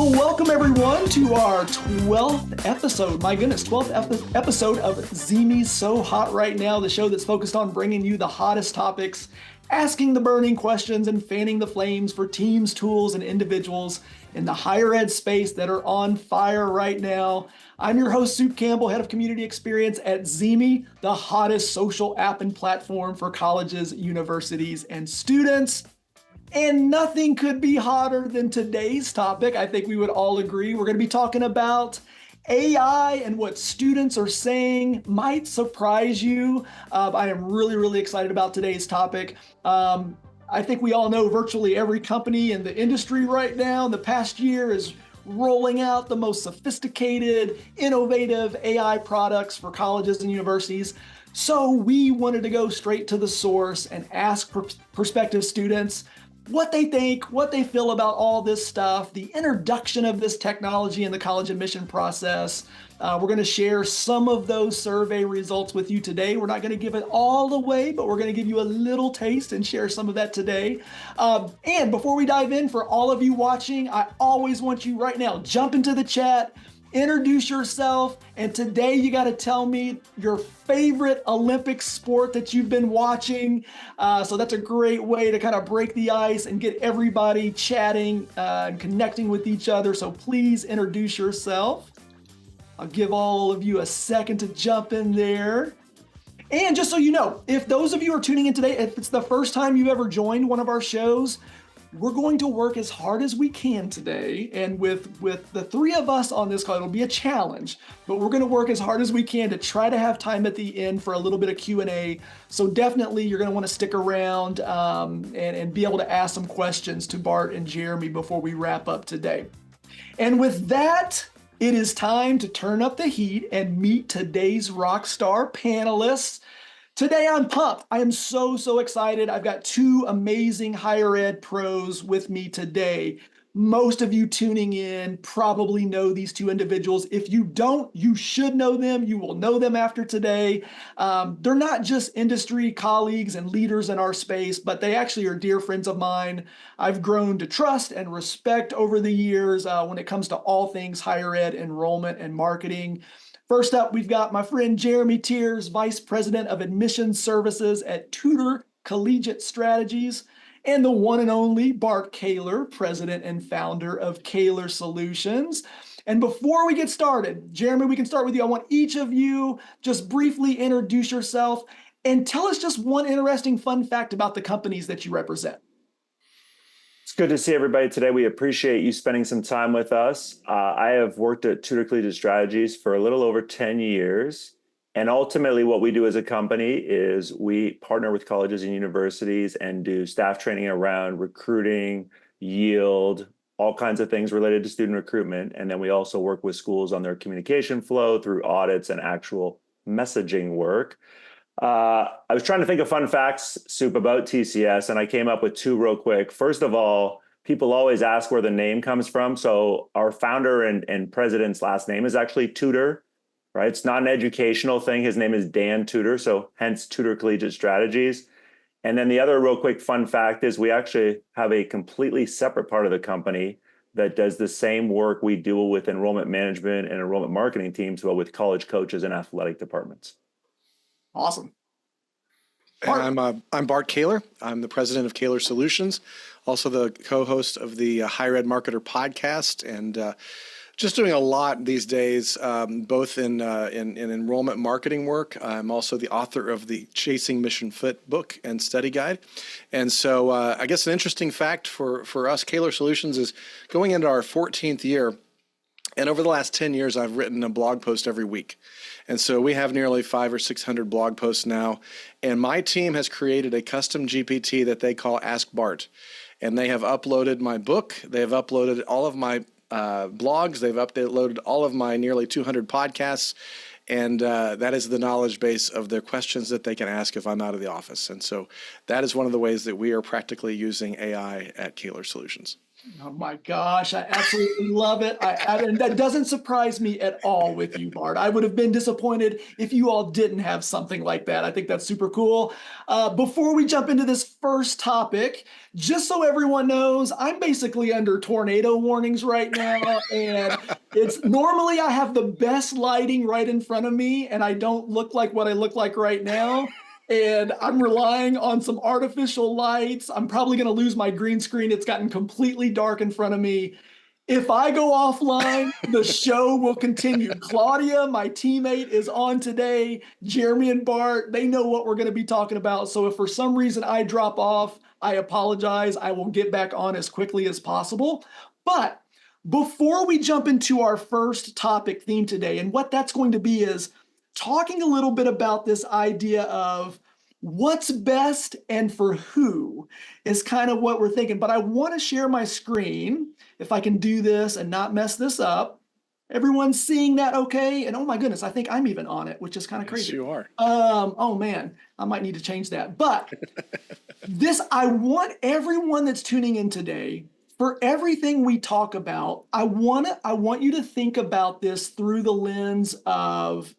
Well, welcome everyone to our 12th episode. My goodness, 12th episode of ZeeMee's So Hot Right Now, the show that's focused on bringing you the hottest topics, asking the burning questions, and fanning the flames for teams, tools, and individuals in the higher ed space that are on fire right now. I'm your host, Soup Campbell, head of community experience at ZeeMee, the hottest social app and platform for colleges, universities, and students. And nothing could be hotter than today's topic. I think we would all agree. We're going to be talking about AI and what students are saying might surprise you. I am really excited about today's topic. I think we all know virtually every company in the industry right now in the past year is rolling out the most sophisticated, innovative AI products for colleges and universities. So we wanted to go straight to the source and ask prospective students what they think, what they feel about all this stuff, the introduction of this technology in the college admission process. We're going to share some of those survey results with you today. We're not going to give it all away, but we're going to give you a little taste and share some of that today. And before we dive in, for all of you watching, I always want you right now, jump into the chat, introduce yourself, and today you got to tell me your favorite Olympic sport that you've been watching. So that's a great way to kind of break the ice and get everybody chatting and connecting with each other. So please introduce yourself. I'll give all of you a second to jump in there. And just so you know, if those of you are tuning in today, if it's the first time you've ever joined one of our shows, we're going to work as hard as we can today. And with the three of us on this call, it'll be a challenge, but we're going to work as hard as we can to try to have time at the end for a little bit of Q&A. So definitely you're going to want to stick around and be able to ask some questions to Bart and Jeremy before we wrap up today. And with that, it is time to turn up the heat and meet today's rock star panelists. Today I'm pumped. I am so excited. I've got two amazing higher ed pros with me today. Most of you tuning in probably know these two individuals. If you don't, you should know them. You will know them after today. They're not just industry colleagues and leaders in our space, but they actually are dear friends of mine. I've grown to trust and respect over the years when it comes to all things higher ed enrollment and marketing. First up, we've got my friend Jeremy Tiers, Vice President of Admissions Services at Tutor Collegiate Strategies, and the one and only Bart Kaler, President and Founder of Kaler Solutions. And before we get started, Jeremy, we can start with you. I want each of you just briefly introduce yourself and tell us just one interesting fun fact about the companies that you represent. It's good to see everybody today. We appreciate you spending some time with us. I have worked at Tutor Collegiate Strategies for a little over 10 years. And ultimately what we do as a company is we partner with colleges and universities and do staff training around recruiting, yield, all kinds of things related to student recruitment. And then we also work with schools on their communication flow through audits and actual messaging work. I was trying to think of fun facts, Soup, about TCS, and I came up with two real quick. First of all, people always ask where the name comes from. So our founder and president's last name is actually Tudor, right? It's not an educational thing. His name is Dan Tudor, so hence Tutor Collegiate Strategies. And then the other real quick fun fact is we actually have a completely separate part of the company that does the same work we do with enrollment management and enrollment marketing teams, but with college coaches and athletic departments. Awesome. And I'm Bart Kaler. I'm the president of Kaler Solutions, also the co-host of the Higher Ed Marketer podcast, and just doing a lot these days, both in enrollment marketing work. I'm also the author of the Chasing Mission Fit book and study guide. And so I guess an interesting fact for us, Kaler Solutions, is going into our 14th year. And over the last 10 years, I've written a blog post every week. And so we have nearly 500 or 600 blog posts now. And my team has created a custom GPT that they call Ask Bart. And they have uploaded my book. They have uploaded all of my blogs. They've uploaded all of my nearly 200 podcasts. And that is the knowledge base of their questions that they can ask if I'm out of the office. And so that is one of the ways that we are practically using AI at Kaler Solutions. Oh my gosh, I absolutely love it. And that doesn't surprise me at all with you, Bart. I would have been disappointed if you all didn't have something like that. I think that's super cool. Before we jump into this first topic, just so everyone knows, I'm basically under tornado warnings right now. And it's normally I have the best lighting right in front of me, and I don't look like what I look like right now. And I'm relying on some artificial lights. I'm probably going to lose my green screen. It's gotten completely dark in front of me. If I go offline, the show will continue. Claudia, my teammate, is on today. Jeremy and Bart, they know what we're going to be talking about. So if for some reason I drop off, I apologize. I will get back on as quickly as possible. But before we jump into our first topic theme today, and what that's going to be is talking a little bit about this idea of what's best and for who is kind of what we're thinking. But I want to share my screen if I can do this and not mess this up. Everyone's seeing that okay? And oh my goodness, I think I'm even on it, which is kind of Yes, crazy. you are. Oh man, I might need to change that. But I want everyone that's tuning in today, for everything we talk about, I want you to think about this through the lens of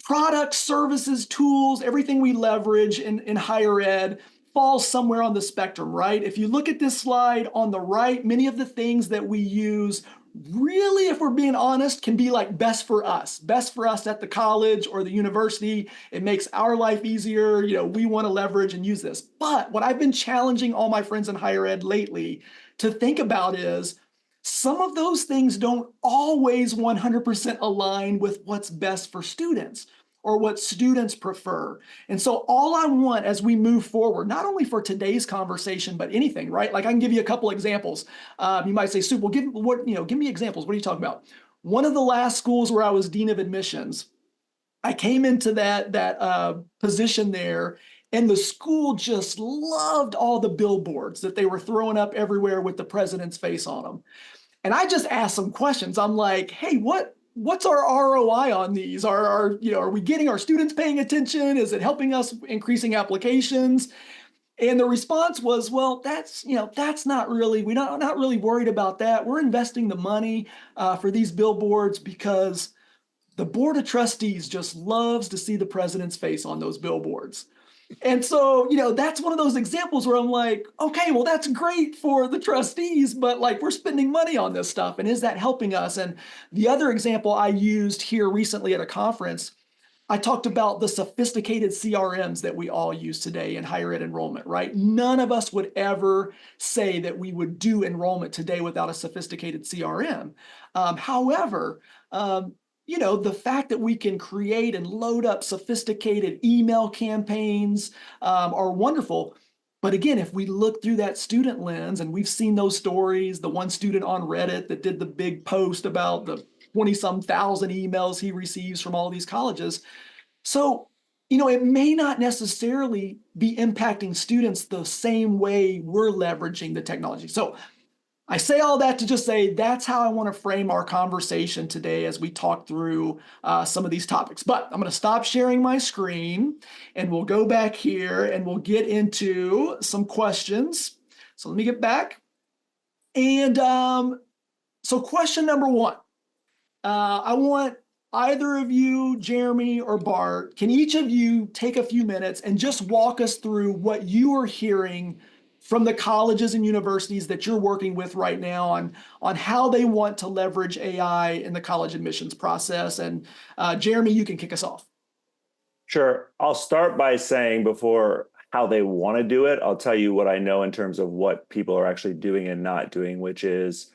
products, services, tools, everything we leverage in higher ed falls somewhere on the spectrum, right? If you look at this slide on the right, many of the things that we use really, if we're being honest, can be like best for us at the college or the university. It makes our life easier. We want to leverage and use this. But what I've been challenging all my friends in higher ed lately to think about is some of those things don't always 100% align with what's best for students or what students prefer. And so all I want as we move forward, not only for today's conversation, but anything, right? Like I can give you a couple examples. You might say, Sue, well, give me examples. What are you talking about? One of the last schools where I was dean of admissions, I came into that position there, and the school just loved all the billboards that they were throwing up everywhere with the president's face on them. And I just asked some questions. I'm like, hey, what's our ROI on these? Are we getting our students paying attention? Is it helping us increasing applications? And the response was, well, that's not really, we're not really worried about that. We're investing the money for these billboards because the board of trustees just loves to see the president's face on those billboards. And so, that's one of those examples where I'm like, okay, well, that's great for the trustees, but like we're spending money on this stuff. And is that helping us? And the other example I used here recently at a conference, I talked about the sophisticated CRMs that we all use today in higher ed enrollment, right? None of us would ever say that we would do enrollment today without a sophisticated CRM. However, the fact that we can create and load up sophisticated email campaigns are wonderful. But again, if we look through that student lens, and we've seen those stories, the one student on Reddit that did the big post about the 20-some thousand emails he receives from all these colleges. So, it may not necessarily be impacting students the same way we're leveraging the technology. So I say all that to just say that's how I want to frame our conversation today as we talk through some of these topics. But I'm going to stop sharing my screen and we'll go back here and we'll get into some questions. So let me get back. And so question number one, I want either of you, Jeremy or Bart, can each of you take a few minutes and just walk us through what you are hearing from the colleges and universities that you're working with right now on how they want to leverage AI in the college admissions process. And Jeremy, you can kick us off. Sure. I'll start by saying before how they want to do it, I'll tell you what I know in terms of what people are actually doing and not doing, which is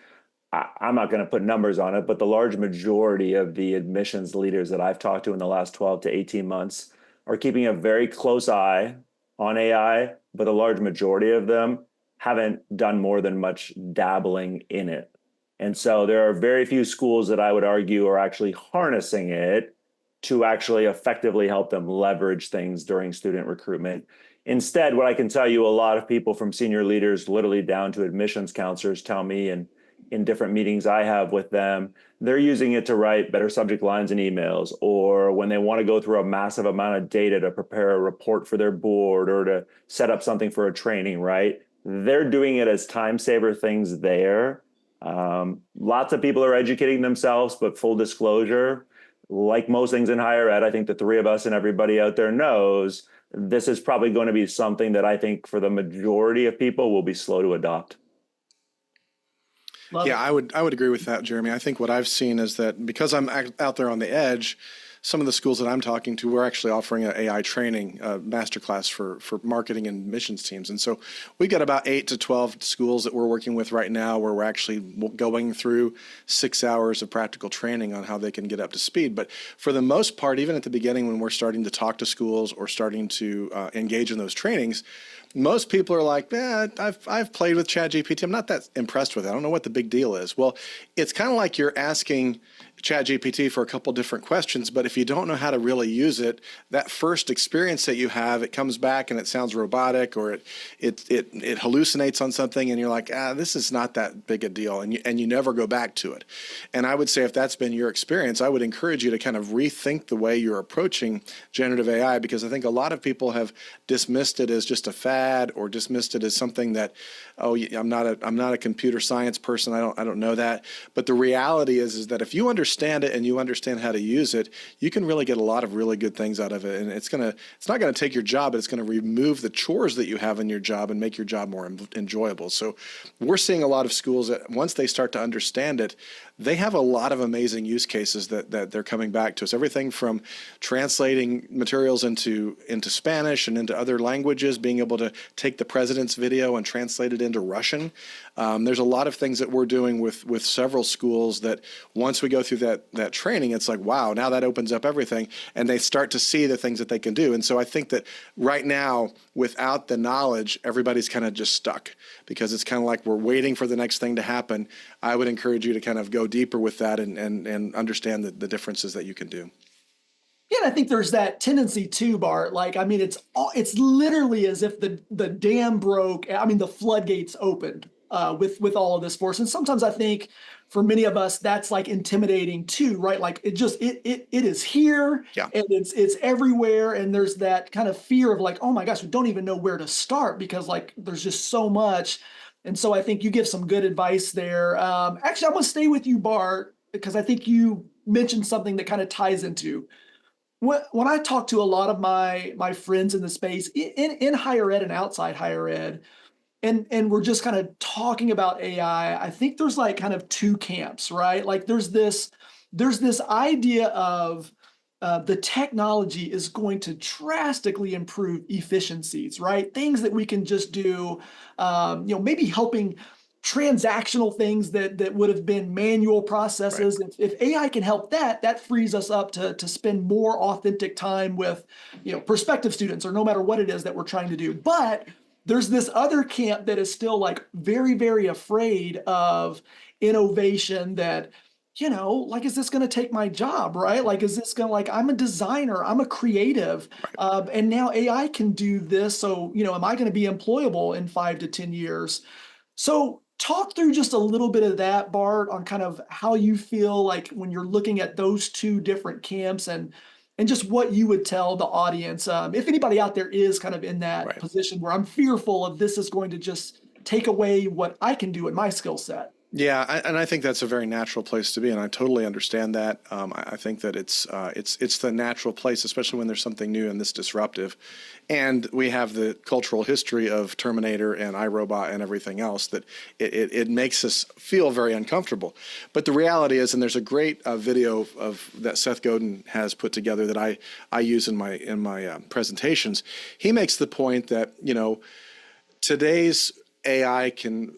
I'm not going to put numbers on it, but the large majority of the admissions leaders that I've talked to in the last 12 to 18 months are keeping a very close eye on AI, but the large majority of them haven't done more than much dabbling in it. And so there are very few schools that I would argue are actually harnessing it to actually effectively help them leverage things during student recruitment. Instead, what I can tell you, a lot of people from senior leaders, literally down to admissions counselors, tell me, and in different meetings I have with them, they're using it to write better subject lines in emails, or when they want to go through a massive amount of data to prepare a report for their board or to set up something for a training, right? they're doing it as time saver things there. Lots of people are educating themselves, but full disclosure, like most things in higher ed, I think the three of us and everybody out there knows this is probably going to be something that I think for the majority of people will be slow to adopt. Yeah, I would agree with that, Jeremy. I think what I've seen is that because I'm out there on the edge, some of the schools that I'm talking to, we're actually offering an AI training masterclass for marketing and missions teams. And so we've got about 8 to 12 schools that we're working with right now where we're actually going through 6 hours of practical training on how they can get up to speed. But for the most part, even at the beginning when we're starting to talk to schools or starting to engage in those trainings, most people are like, I've played with ChatGPT. I'm not that impressed with it. I don't know what the big deal is. Well, it's kind of like you're asking ChatGPT for a couple different questions, but if you don't know how to really use it, that first experience that you have, it comes back and it sounds robotic, or it hallucinates on something, and you're like, this is not that big a deal, and you never go back to it. And I would say if that's been your experience, I would encourage you to kind of rethink the way you're approaching generative AI, because I think a lot of people have dismissed it as just a fad or dismissed it as something that, I'm not a computer science person. I don't know that. But the reality is that if you understand it and you understand how to use it, you can really get a lot of really good things out of it. And it's not gonna take your job, but it's gonna remove the chores that you have in your job and make your job more enjoyable. So we're seeing a lot of schools that once they start to understand it, they have a lot of amazing use cases that they're coming back to us. Everything from translating materials into Spanish and into other languages, being able to take the president's video and translate it into Russian. There's a lot of things that we're doing with several schools that once we go through that training, it's like, wow, now that opens up everything, and they start to see the things that they can do. And so I think that right now, without the knowledge, everybody's kind of just stuck, because it's kind of like we're waiting for the next thing to happen. I would encourage you to kind of go deeper with that and understand the differences that you can do. Yeah, and I think there's that tendency too, Bart. Like, I mean, it's literally as if the dam broke. I mean, the floodgates opened with all of this force. And sometimes I think for many of us, that's like intimidating too, right? Like it is here, Yeah. and it's everywhere, and there's that kind of fear of like, oh my gosh, we don't even know where to start because like there's just so much. And so I think you give some good advice there. Actually, I'm gonna stay with you, Bart, because I think you mentioned something that kind of ties into when I talk to a lot of my friends in the space in higher ed and outside higher ed, and we're just kind of talking about AI. I think there's like kind of two camps, right? Like there's this idea of the technology is going to drastically improve efficiencies, right? Things that we can just do, maybe helping transactional things that would have been manual processes. Right. If AI can help that frees us up to spend more authentic time with, prospective students, or no matter what it is that we're trying to do. But there's this other camp that is still like very, very afraid of innovation that, like, is this going to take my job, right? Like, is this going to, like, I'm a designer, I'm a creative, and now AI can do this. So, am I going to be employable in 5 to 10 years? So talk through just a little bit of that, Bart, on kind of how you feel like when you're looking at those two different camps, and just what you would tell the audience. If anybody out there is kind of in that position where I'm fearful of this is going to just take away what I can do in my skill set. Yeah, and I think that's a very natural place to be, and I totally understand that. I think that it's the natural place, especially when there's something new and this disruptive. And we have the cultural history of Terminator and iRobot and everything else that it makes us feel very uncomfortable. But the reality is, and there's a great video of that Seth Godin has put together that I use in my presentations. He makes the point that today's AI can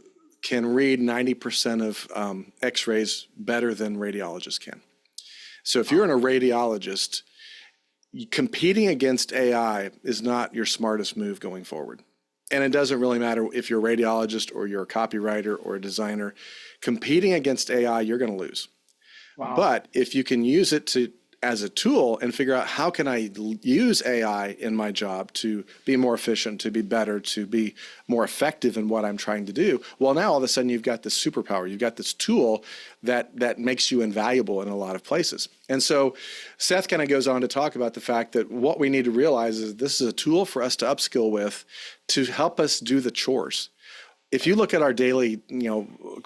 read 90% of X-rays better than radiologists can. So if you're a radiologist, competing against AI is not your smartest move going forward. And it doesn't really matter if you're a radiologist or you're a copywriter or a designer. Competing against AI, you're going to lose. Wow. But if you can use it as a tool and figure out how can I use AI in my job to be more efficient, to be better, to be more effective in what I'm trying to do, well, now all of a sudden you've got this superpower. You've got this tool that makes you invaluable in a lot of places. And so Seth kind of goes on to talk about the fact that what we need to realize is this is a tool for us to upskill with to help us do the chores. if you look at our daily,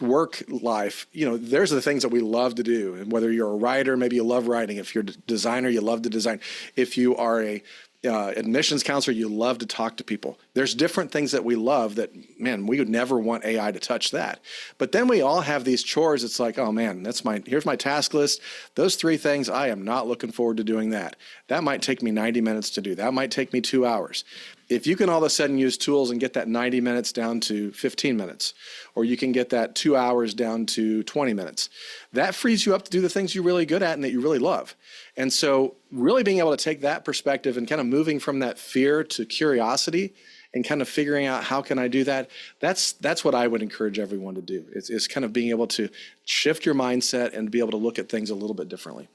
work life, there's the things that we love to do. And whether you're a writer, maybe you love writing. If you're a designer, you love to design. If you are a admissions counselor, you love to talk to people. There's different things that we love that, man, we would never want AI to touch that. But then we all have these chores. It's like, oh man, here's my task list. Those 3 things, I am not looking forward to doing that. That might take me 90 minutes to do. That might take me 2 hours. If you can all of a sudden use tools and get that 90 minutes down to 15 minutes, or you can get that 2 hours down to 20 minutes, that frees you up to do the things you're really good at and that you really love. And so really being able to take that perspective and kind of moving from that fear to curiosity and kind of figuring out how can I do that, that's what I would encourage everyone to do, is kind of being able to shift your mindset and be able to look at things a little bit differently.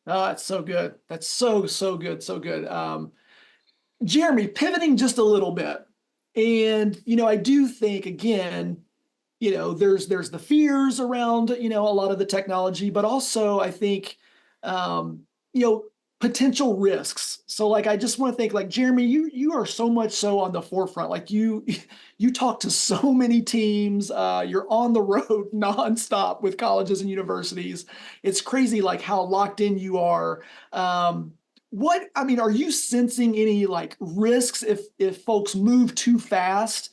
Oh, that's so good. That's so good. So good. Jeremy, pivoting just a little bit. And, I do think, again, there's the fears around, a lot of the technology, but also I think, potential risks. So like, I just want to think like, Jeremy, you are so much so on the forefront. Like you talk to so many teams, you're on the road nonstop with colleges and universities. It's crazy like how locked in you are. Are you sensing any like risks if folks move too fast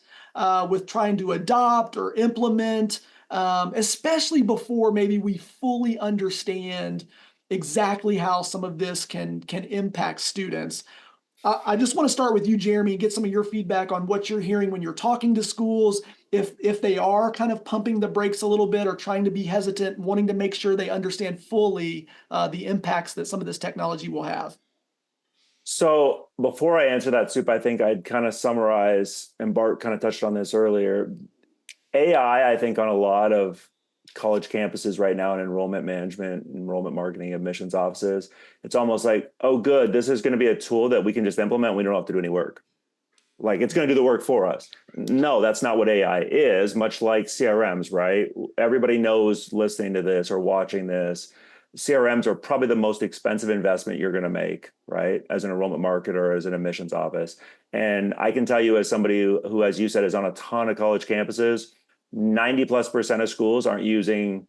with trying to adopt or implement, especially before maybe we fully understand exactly how some of this can impact students? I just want to start with you, Jeremy, and get some of your feedback on what you're hearing when you're talking to schools, if they are kind of pumping the brakes a little bit or trying to be hesitant, wanting to make sure they understand fully the impacts that some of this technology will have. So before I answer that, Soup, I think I'd kind of summarize, and Bart kind of touched on this earlier. AI, I think, on a lot of college campuses right now in enrollment management, enrollment marketing, admissions offices, it's almost like, oh, good, this is going to be a tool that we can just implement. We don't have to do any work. Like it's going to do the work for us. No, that's not what AI is, much like CRMs, right? Everybody knows listening to this or watching this, CRMs are probably the most expensive investment you're going to make, right? As an enrollment marketer or as an admissions office. And I can tell you as somebody who, as you said, is on a ton of college campuses, 90+% of schools aren't using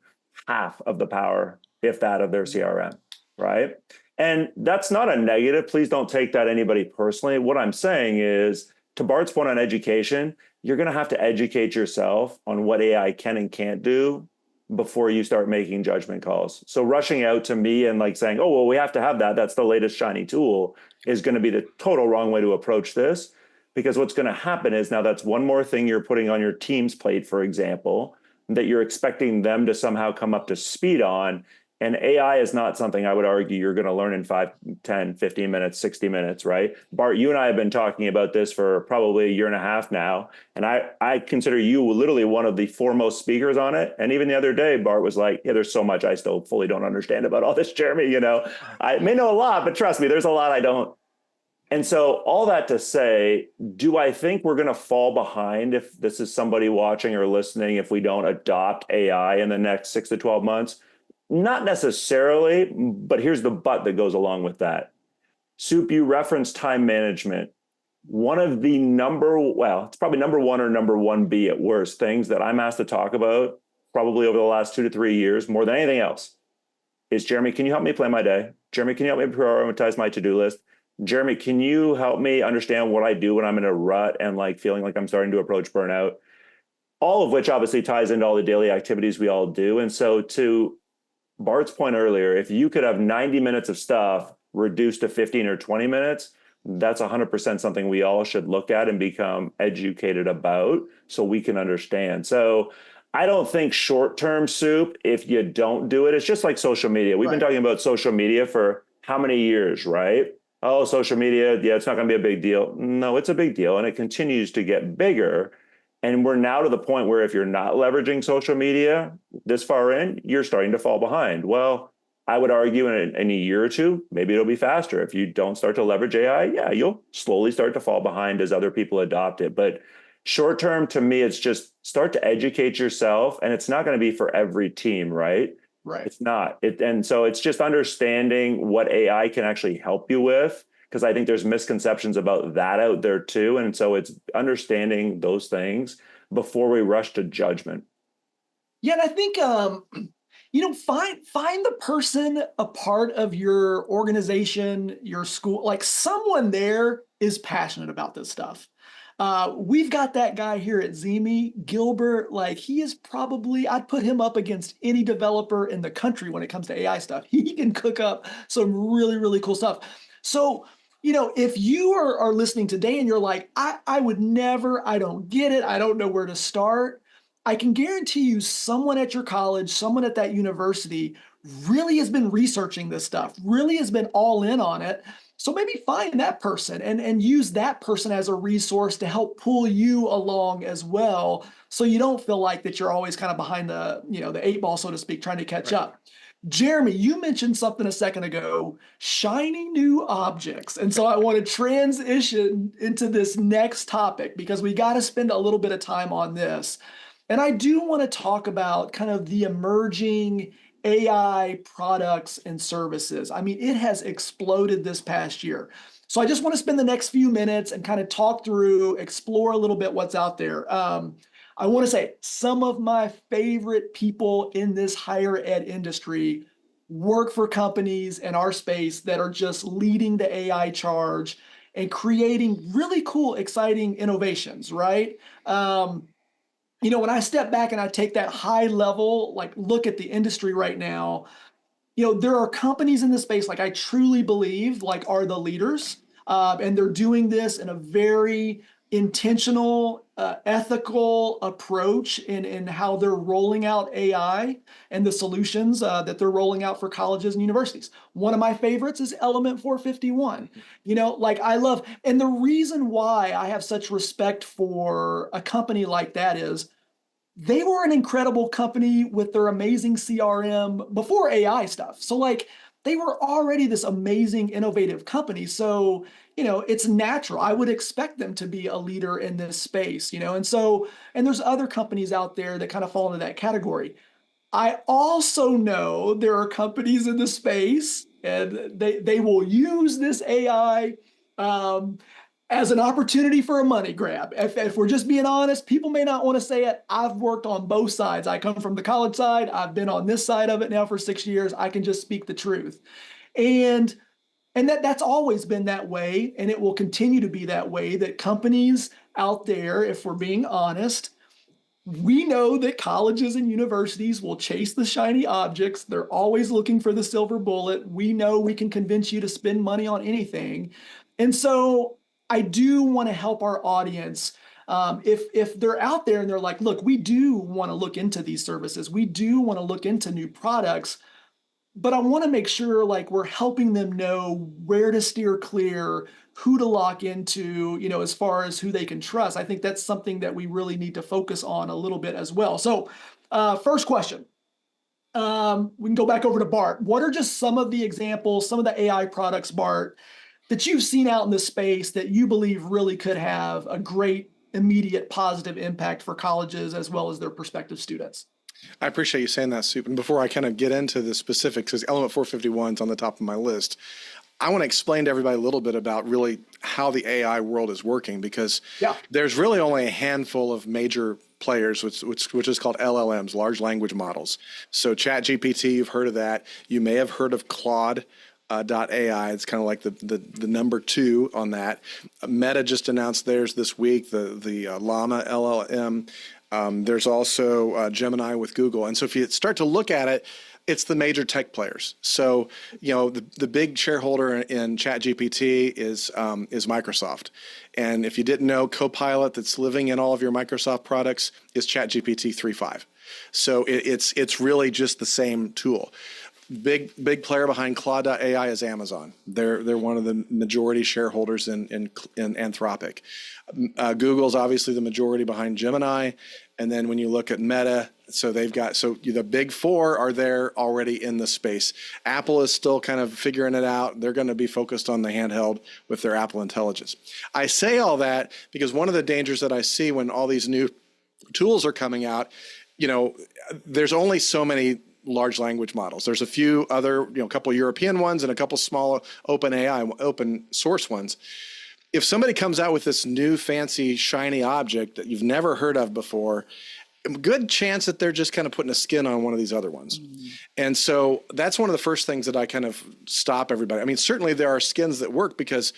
half of the power, if that, of their CRM, right? And that's not a negative. Please don't take that anybody personally. What I'm saying is, to Bart's point on education, you're going to have to educate yourself on what AI can and can't do before you start making judgment calls. So rushing out to me and like saying, oh, well, we have to have that, that's the latest shiny tool, is going to be the total wrong way to approach this. Because what's going to happen is now that's one more thing you're putting on your team's plate, for example, that you're expecting them to somehow come up to speed on. And AI is not something I would argue you're going to learn in 5, 10, 15 minutes, 60 minutes, right? Bart, you and I have been talking about this for probably a year and a half now. And I consider you literally one of the foremost speakers on it. And even the other day, Bart was like, yeah, there's so much I still fully don't understand about all this, Jeremy. I may know a lot, but trust me, there's a lot I don't. And so all that to say, do I think we're going to fall behind if this is somebody watching or listening, if we don't adopt AI in the next 6 to 12 months? Not necessarily, but here's the but that goes along with that. Soup, you referenced time management. One of the it's probably number one or number 1B at worst things that I'm asked to talk about probably over the last 2 to 3 years, more than anything else, is, Jeremy, can you help me plan my day? Jeremy, can you help me prioritize my to-do list? Jeremy, can you help me understand what I do when I'm in a rut and like feeling like I'm starting to approach burnout? All of which obviously ties into all the daily activities we all do. And so to Bart's point earlier, if you could have 90 minutes of stuff reduced to 15 or 20 minutes, that's 100% something we all should look at and become educated about so we can understand. So I don't think short-term, Soup, if you don't do it, it's just like social media. We've been talking about social media for how many years, right? Oh, social media, yeah, it's not going to be a big deal. No, it's a big deal, and it continues to get bigger. And we're now to the point where if you're not leveraging social media this far in, you're starting to fall behind. Well, I would argue in a year or two, maybe it'll be faster. If you don't start to leverage AI, yeah, you'll slowly start to fall behind as other people adopt it. But short term, to me, it's just start to educate yourself. And it's not going to be for every team, right? Right. It's not. And so it's just understanding what AI can actually help you with, because I think there's misconceptions about that out there too. And so it's understanding those things before we rush to judgment. Yeah, and I think find the person a part of your organization, your school, like someone there is passionate about this stuff. We've got that guy here at ZeeMee, Gilbert. Like he is probably, I'd put him up against any developer in the country when it comes to AI stuff. He can cook up some really, really cool stuff. So, if you are listening today and you're like, I would never, I don't get it, I don't know where to start. I can guarantee you someone at your college, someone at that university really has been researching this stuff, really has been all in on it. So maybe find that person and use that person as a resource to help pull you along as well. So you don't feel like that you're always kind of behind the 8 ball, so to speak, trying to catch up. Jeremy, you mentioned something a second ago, shiny new objects. And so I want to transition into this next topic because we got to spend a little bit of time on this. And I do want to talk about kind of the emerging AI products and services. I mean, it has exploded this past year. So I just want to spend the next few minutes and kind of talk through, explore a little bit what's out there. I want to say some of my favorite people in this higher ed industry work for companies in our space that are just leading the AI charge and creating really cool, exciting innovations, right? When I step back and I take that high level, like look at the industry right now, there are companies in this space, like I truly believe, like are the leaders, and they're doing this in a very intentional, ethical approach in how they're rolling out AI and the solutions that they're rolling out for colleges and universities. One of my favorites is Element 451. I love, and the reason why I have such respect for a company like that is they were an incredible company with their amazing CRM before AI stuff. So they were already this amazing, innovative company. So, it's natural. I would expect them to be a leader in this space, and there's other companies out there that kind of fall into that category. I also know there are companies in the space and they will use this AI as an opportunity for a money grab. If we're just being honest, people may not want to say it. I've worked on both sides. I come from the college side. I've been on this side of it now for 6 years. I can just speak the truth. And that's always been that way, and it will continue to be that way, that companies out there, if we're being honest, we know that colleges and universities will chase the shiny objects. They're always looking for the silver bullet. We know we can convince you to spend money on anything. And so I do want to help our audience. If they're out there and they're like, look, we do want to look into these services. We do want to look into new products. But I want to make sure we're helping them know where to steer clear, who to lock into, as far as who they can trust. I think that's something that we really need to focus on a little bit as well. So first question, we can go back over to Bart. What are just some of the examples, some of the AI products, Bart, that you've seen out in the space that you believe really could have a great immediate positive impact for colleges as well as their prospective students? I appreciate you saying that, Soup. And before I kind of get into the specifics, because Element 451 is on the top of my list, I want to explain to everybody a little bit about really how the AI world is working, because there's really only a handful of major players, which is called LLMs, large language models. So ChatGPT, you've heard of that. You may have heard of Claude. .ai. It's kind of like the number 2 on that. Meta just announced theirs this week, the Llama LLM. There's also Gemini with Google. And so if you start to look at it, it's the major tech players. So, the big shareholder in ChatGPT is Microsoft. And if you didn't know, Copilot that's living in all of your Microsoft products is ChatGPT 3.5. So it's really just the same tool. Big player behind Claude.ai is Amazon. They're one of the majority shareholders in Anthropic. Google's obviously the majority behind Gemini. And then when you look at Meta, the big 4 are there already in the space. Apple is still kind of figuring it out. They're going to be focused on the handheld with their Apple Intelligence. I say all that because one of the dangers that I see when all these new tools are coming out, there's only so many large language models. There's a few other, a couple European ones and a couple small open source ones. if somebody comes out with this new fancy shiny object that you've never heard of before, good chance that they're just kind of putting a skin on one of these other ones. And so that's one of the first things that I kind of stop everybody. I mean, certainly there are skins that work because,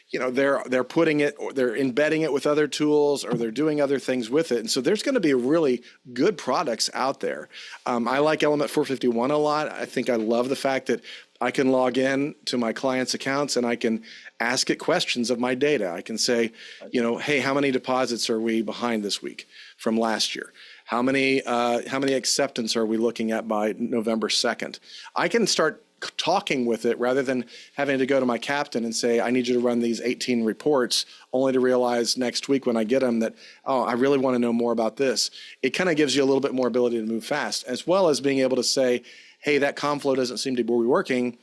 you know, they're putting it, or they're embedding it with other tools, or they're doing other things with it. And so there's going to be really good products out there. I like Element 451 a lot. I think I love the fact that I can log in to my clients' accounts and I can ask it questions of my data. I can say, you know, hey, how many deposits are we behind this week from last year? How many acceptance are we looking at by November 2nd? I can start talking with it rather than having to go to my captain and say, I need you to run these 18 reports, only to realize next week when I get them that, oh, I really want to know more about this. It kind of gives you a little bit more ability to move fast, as well as being able to say, hey, that COM doesn't seem to be working.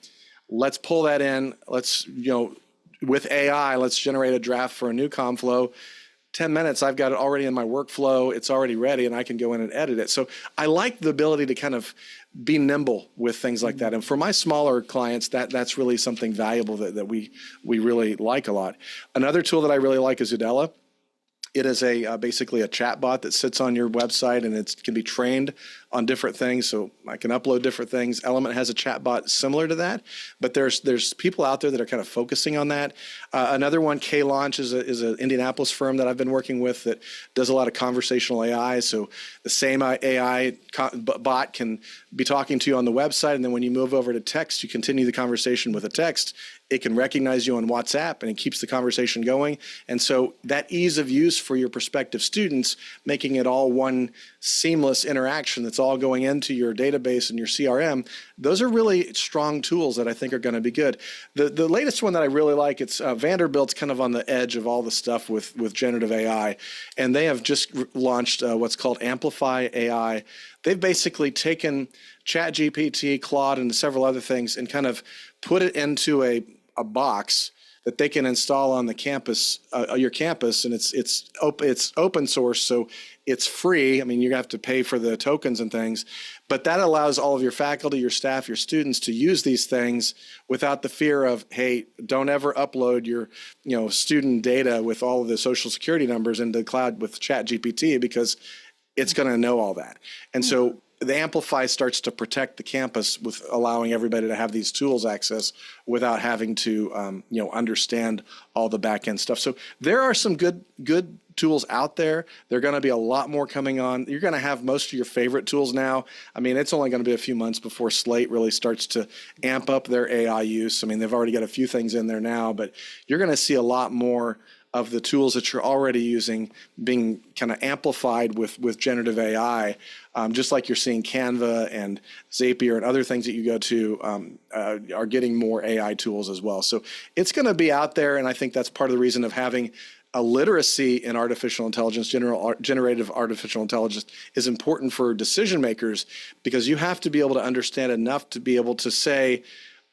Let's pull that in. Let's, you know, with AI, let's generate a draft for a new COM 10 minutes, I've got it already in my workflow. It's already ready, and I can go in and edit it. So I like the ability to kind of be nimble with things like that. And for my smaller clients, that's really something valuable that we really like a lot. Another tool that I really like is Udella. It is basically a chat bot that sits on your website, and it can be trained on different things. So I can upload different things. Element has a chat bot similar to that, but there's people out there that are kind of focusing on that. Another one, K-Launch, is an Indianapolis firm that I've been working with that does a lot of conversational AI. So the same AI bot can be talking to you on the website, and then when you move over to text, you continue the conversation with a text. It can recognize you on WhatsApp, and it keeps the conversation going. And so that ease of use for your prospective students, making it all one seamless interaction that's all going into your database and your CRM, those are really strong tools that I think are going to be good. The latest one that I really like, it's Vanderbilt's kind of on the edge of all the stuff with generative AI, and they have just launched what's called Amplify AI. They've basically taken ChatGPT, Claude, and several other things and kind of put it into a box that they can install on the campus, your campus, and it's open source, so it's free. I mean, you have to pay for the tokens and things, but that allows all of your faculty, your staff, your students to use these things without the fear of, hey, don't ever upload your, you know, student data with all of the social security numbers into the cloud with ChatGPT, because it's going to know all that. And so the Amplify starts to protect the campus with allowing everybody to have these tools access without having to, understand all the back end stuff. So there are some good tools out there. There are going to be a lot more coming on. You're going to have most of your favorite tools now. I mean, it's only going to be a few months before Slate really starts to amp up their AI use. I mean, they've already got a few things in there now, but you're going to see a lot more of the tools that you're already using being kind of amplified with generative AI, just like you're seeing Canva and Zapier and other things that you go to are getting more AI tools as well. So it's going to be out there, and I think that's part of the reason of having a literacy in artificial intelligence, generative artificial intelligence, is important for decision makers, because you have to be able to understand enough to be able to say,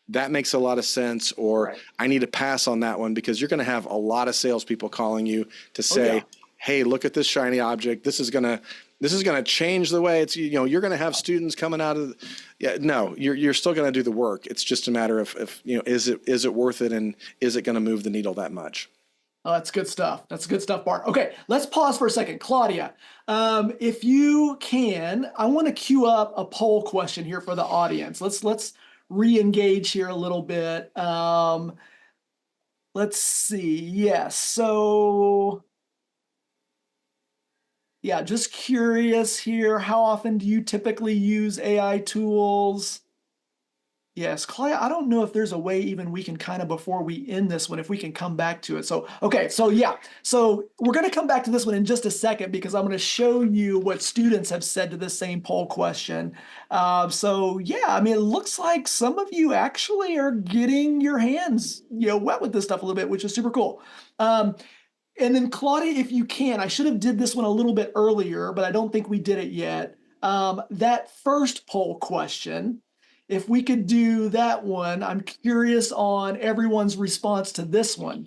that makes a lot of sense, or right, I need to pass on that one, because you're going to have a lot of salespeople calling you to say, hey, look at this shiny object. This is going to change the way it's, you're going to have students coming out of, no, you're still going to do the work. It's just a matter of, is it worth it, and is it going to move the needle that much? Oh, that's good stuff. That's good stuff, Bart. Okay, let's pause for a second. Claudia, if you can, I want to queue up a poll question here for the audience. Let's re-engage here a little bit. Let's see. Yes. So, yeah, just curious here. How often do you typically use AI tools? Yes, Claudia, I don't know if there's a way even we can kind of, before we end this one, if we can come back to it. So, okay, so yeah, so we're going to come back to this one in just a second, because I'm going to show you what students have said to this same poll question. So yeah, I mean, it looks like some of you actually are getting your hands, wet with this stuff a little bit, which is super cool. And then Claudia, if you can, I should have did this one a little bit earlier, but I don't think we did it yet. That first poll question, if we could do that one, I'm curious on everyone's response to this one.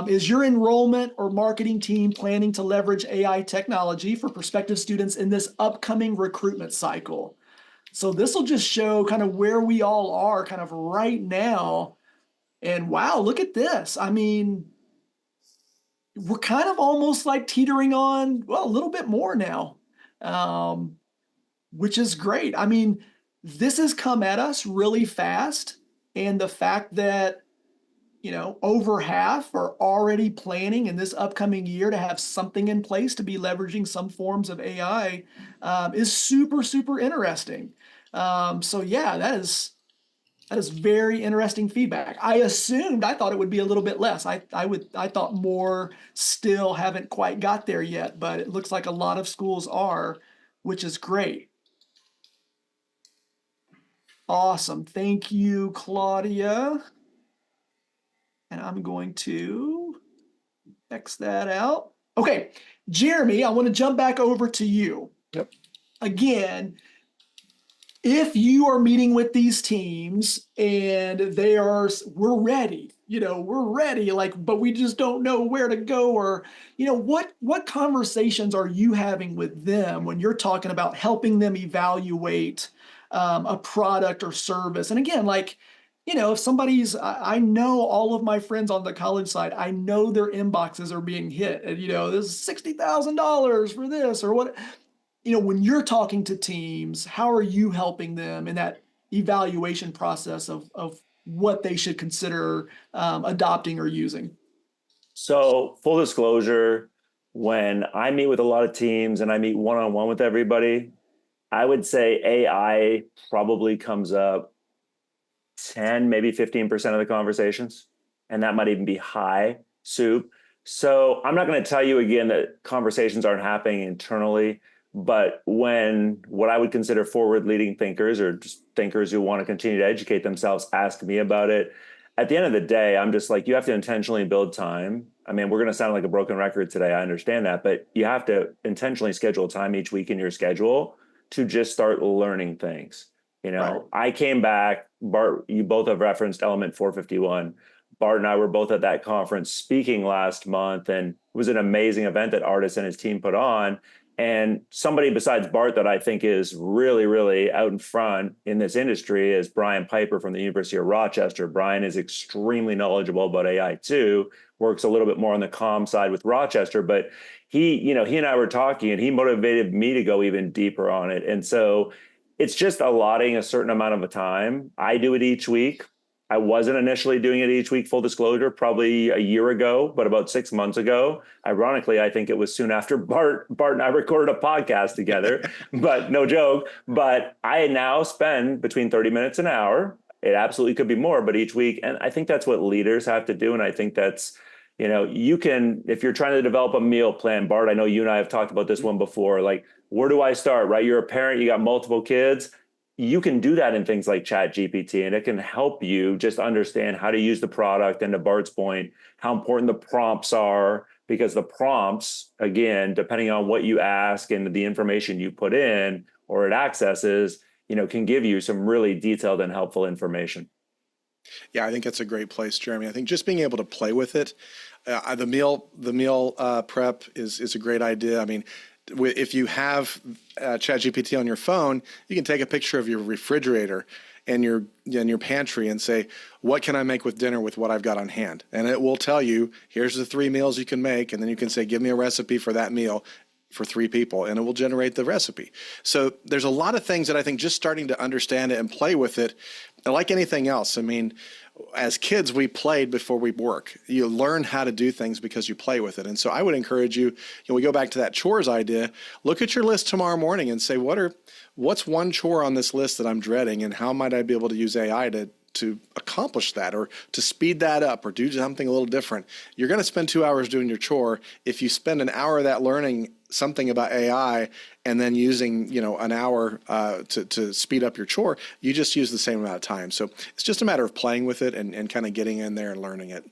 Is your enrollment or marketing team planning to leverage AI technology for prospective students in this upcoming recruitment cycle? So this will just show kind of where we all are kind of right now. And wow, look at this. I mean, we're kind of almost like teetering on, well, a little bit more now, which is great. I mean, this has come at us really fast. And the fact that, over half are already planning in this upcoming year to have something in place to be leveraging some forms of AI is super, super interesting. So yeah, that is very interesting feedback. I thought it would be a little bit less. I thought more still haven't quite got there yet, but it looks like a lot of schools are, which is great. Awesome. Thank you, Claudia. And I'm going to X that out. Okay, Jeremy, I want to jump back over to you. Yep. Again, if you are meeting with these teams and we're ready, but we just don't know where to go, or, what conversations are you having with them when you're talking about helping them evaluate a product or service? And again, if I know all of my friends on the college side, I know their inboxes are being hit, and, this is $60,000 for this or what. When you're talking to teams, how are you helping them in that evaluation process of what they should consider adopting or using? So, full disclosure, when I meet with a lot of teams and I meet one-on-one with everybody, I would say AI probably comes up 10, maybe 15% of the conversations. And that might even be high soup. So I'm not going to tell you again that conversations aren't happening internally, but when what I would consider forward-leading thinkers or just thinkers who want to continue to educate themselves ask me about it, at the end of the day, I'm just like, you have to intentionally build time. I mean, we're going to sound like a broken record today. I understand that, but you have to intentionally schedule time each week in your schedule to just start learning things. Right. I came back, Bart, you both have referenced Element 451. Bart and I were both at that conference speaking last month, and it was an amazing event that Artis and his team put on. And somebody besides Bart that I think is really, really out in front in this industry is Brian Piper from the University of Rochester. Brian is extremely knowledgeable about AI too, works a little bit more on the comm side with Rochester, but he and I were talking and he motivated me to go even deeper on it. And so it's just allotting a certain amount of a time. I do it each week. I wasn't initially doing it each week, full disclosure, probably a year ago, but about 6 months ago. Ironically, I think it was soon after Bart and I recorded a podcast together, but no joke. But I now spend between 30 minutes and an hour. It absolutely could be more, but each week. And I think that's what leaders have to do. And I think that's, you can, if you're trying to develop a meal plan, Bart, I know you and I have talked about this one before, like, where do I start, right? You're a parent, you got multiple kids. You can do that in things like Chat GPT, and it can help you just understand how to use the product. And to Bart's point, how important the prompts are, because the prompts, again, depending on what you ask and the information you put in or it accesses, can give you some really detailed and helpful information. Yeah, I think that's a great place, Jeremy. I think just being able to play with it, the meal prep is a great idea. I mean, if you have ChatGPT on your phone, you can take a picture of your refrigerator and your pantry and say, what can I make with dinner with what I've got on hand? And it will tell you, here's the 3 meals you can make. And then you can say, give me a recipe for that meal for 3 people, and it will generate the recipe. So there's a lot of things that I think just starting to understand it and play with it, and like anything else, I mean, as kids, we played before we work. You learn how to do things because you play with it. And so I would encourage you, we go back to that chores idea, look at your list tomorrow morning and say, what's one chore on this list that I'm dreading, and how might I be able to use AI to accomplish that, or to speed that up, or do something a little different. You're going to spend 2 hours doing your chore. If you spend an hour of that learning something about AI and then using, an hour to speed up your chore, you just use the same amount of time. So it's just a matter of playing with it and kind of getting in there and learning it.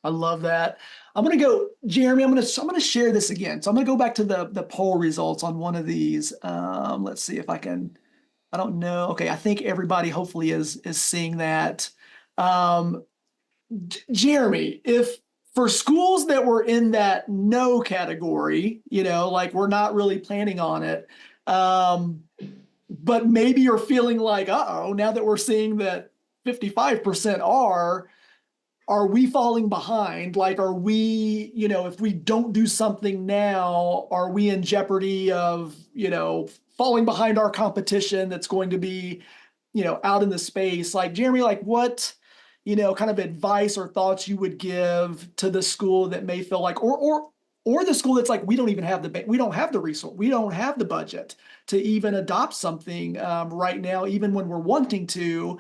I love that. I'm going to go, Jeremy, I'm going to share this again. So I'm going to go back to the poll results on one of these. Let's see if I can. I don't know. Okay, I think everybody hopefully is seeing that. Jeremy, if for schools that were in that no category, like we're not really planning on it, but maybe you're feeling like, now that we're seeing that 55% are we falling behind? Like, are we, if we don't do something now, are we in jeopardy of, falling behind our competition that's going to be, out in the space? Like, Jeremy, like what, kind of advice or thoughts you would give to the school that may feel like, or the school that's like, we don't have the resource, we don't have the budget to even adopt something right now, even when we're wanting to.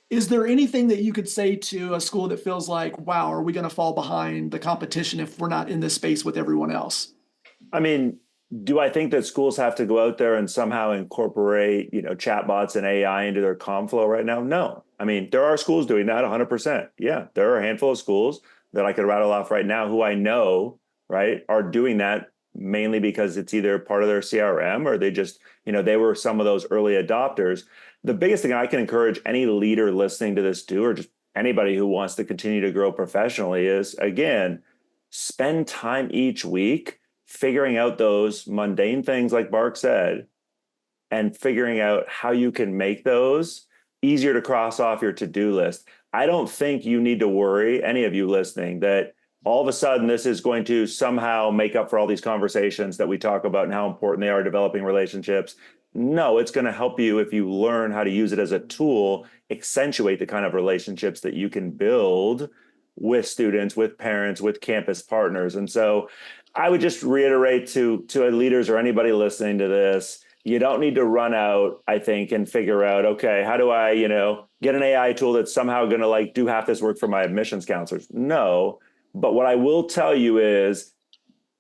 Is there anything that you could say to a school that feels like, wow, are we going to fall behind the competition if we're not in this space with everyone else? I mean, do I think that schools have to go out there and somehow incorporate, chatbots and AI into their comm flow right now? No. I mean, there are schools doing that 100%. Yeah, there are a handful of schools that I could rattle off right now who I know, right, are doing that mainly because it's either part of their CRM or they just, they were some of those early adopters. The biggest thing I can encourage any leader listening to this do, or just anybody who wants to continue to grow professionally, is, again, spend time each week figuring out those mundane things like Bark said, and figuring out how you can make those easier to cross off your to-do list. I don't think you need to worry, any of you listening, that all of a sudden this is going to somehow make up for all these conversations that we talk about and how important they are developing relationships. No, it's going to help you if you learn how to use it as a tool, accentuate the kind of relationships that you can build with students, with parents, with campus partners. And so I would just reiterate to leaders or anybody listening to this, you don't need to run out, I think, and figure out, okay, how do I, get an AI tool that's somehow going to do half this work for my admissions counselors? No. But what I will tell you is,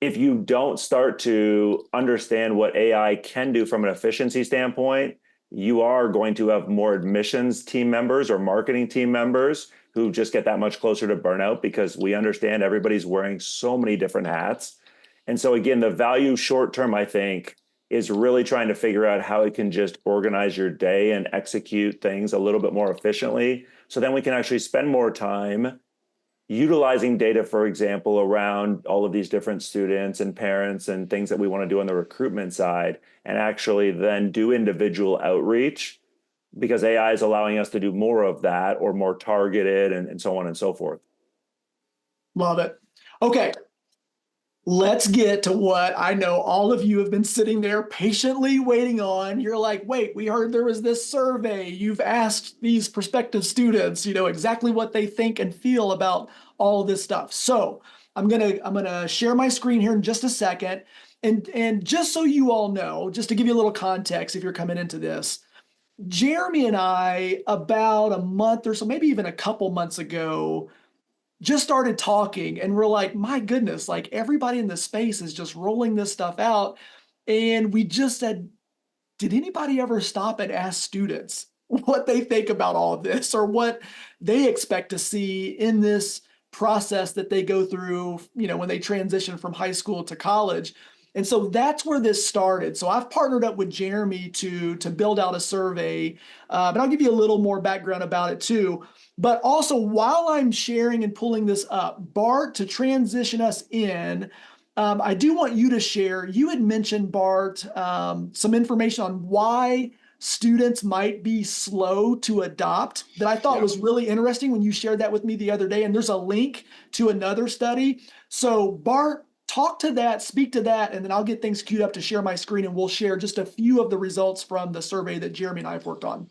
if you don't start to understand what AI can do from an efficiency standpoint, you are going to have more admissions team members or marketing team members who just get that much closer to burnout, because we understand everybody's wearing so many different hats. And so again, the value short term, I think, is really trying to figure out how it can just organize your day and execute things a little bit more efficiently. So then we can actually spend more time utilizing data, for example, around all of these different students and parents and things that we want to do on the recruitment side, and actually then do individual outreach, because AI is allowing us to do more of that, or more targeted, and so on and so forth. Love it. Okay. Let's get to what I know all of you have been sitting there patiently waiting on. You're like, wait, we heard there was this survey. You've asked these prospective students, exactly what they think and feel about all of this stuff. So I'm gonna share my screen here in just a second. And just so you all know, just to give you a little context, if you're coming into this, Jeremy and I, about a month or so, maybe even a couple months ago, just started talking, and we're like, my goodness, like everybody in the space is just rolling this stuff out. And we just said, did anybody ever stop and ask students what they think about all of this, or what they expect to see in this process that they go through, when they transition from high school to college? And so that's where this started. So I've partnered up with Jeremy to build out a survey, but I'll give you a little more background about it too. But also, while I'm sharing and pulling this up, Bart, to transition us in, I do want you to share. You had mentioned, Bart, some information on why students might be slow to adopt that I thought was really interesting when you shared that with me the other day. And there's a link to another study. So Bart, talk to that, speak to that, and then I'll get things queued up to share my screen, and we'll share just a few of the results from the survey that Jeremy and I have worked on.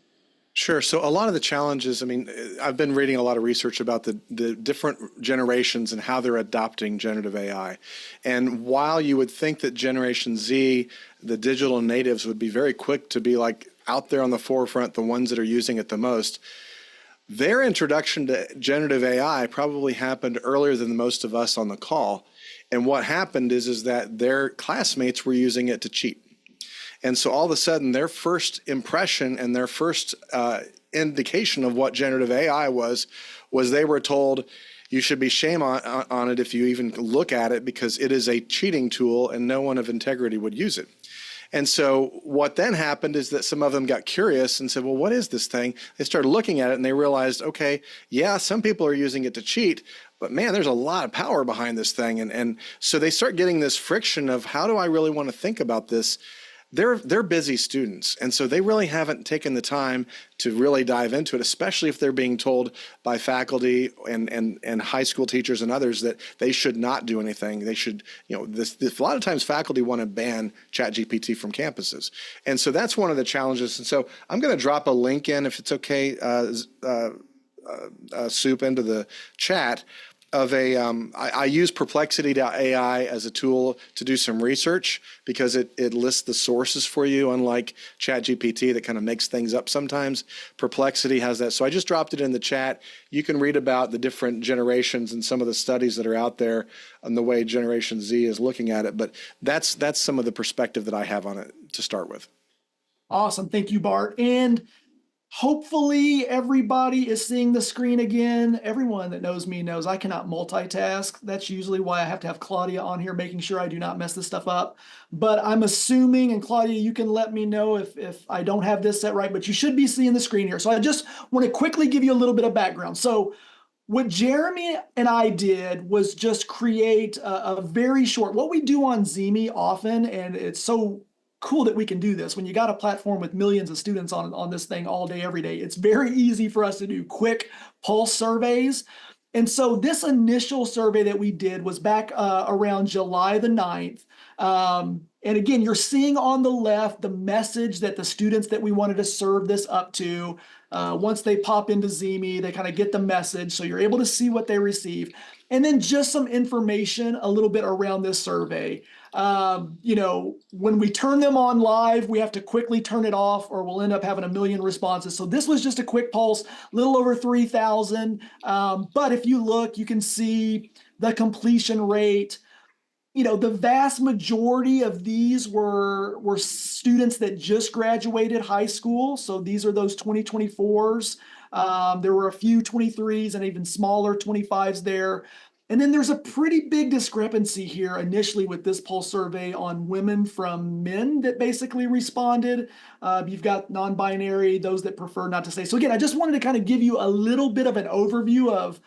Sure. So a lot of the challenges, I've been reading a lot of research about the different generations and how they're adopting generative AI. And while you would think that Generation Z, the digital natives, would be very quick to be like out there on the forefront, the ones that are using it the most, their introduction to generative AI probably happened earlier than most of us on the call. And what happened is that their classmates were using it to cheat. And so all of a sudden, their first impression and their first indication of what generative AI was they were told, you should be shame on it if you even look at it, because it is a cheating tool and no one of integrity would use it. And so what then happened is that some of them got curious and said, well, what is this thing? They started looking at it and they realized, okay, yeah, some people are using it to cheat, but man, there's a lot of power behind this thing. And so they start getting this friction of, how do I really want to think about this? they're busy students. And so they really haven't taken the time to really dive into it, especially if they're being told by faculty and high school teachers and others that they should not do anything. They should, a lot of times faculty want to ban ChatGPT from campuses. And so that's one of the challenges. And so I'm going to drop a link in, if it's okay, Soup, into the chat of I use perplexity.ai as a tool to do some research because it lists the sources for you, unlike ChatGPT that kind of makes things up sometimes. Perplexity has that. So I just dropped it in the chat. You can read about the different generations and some of the studies that are out there on the way Generation Z is looking at it. But that's some of the perspective that I have on it to start with. Awesome. Thank you, Bart. And hopefully everybody is seeing the screen again. Everyone that knows me knows I cannot multitask. That's usually why I have to have Claudia on here, making sure I do not mess this stuff up. But I'm assuming, and Claudia, you can let me know if I don't have this set right, but you should be seeing the screen here. So I just want to quickly give you a little bit of background. So what Jeremy and I did was just create a very short, what we do on ZeeMee often, and it's so cool that we can do this. When you got a platform with millions of students on this thing all day, every day, it's very easy for us to do quick pulse surveys. And so this initial survey that we did was back around July the 9th. And again, you're seeing on the left the message that the students that we wanted to serve this up to, once they pop into ZeeMee, they kind of get the message. So you're able to see what they receive. And then just some information a little bit around this survey. When we turn them on live, we have to quickly turn it off or we'll end up having a million responses. So this was just a quick pulse, a little over 3,000. But if you look, you can see the completion rate. The vast majority of these were students that just graduated high school. So these are those 2024s. There were a few 23s and even smaller 25s there. And then there's a pretty big discrepancy here initially with this pulse survey on women from men that basically responded. You've got non-binary, those that prefer not to say. So again, I just wanted to kind of give you a little bit of an overview of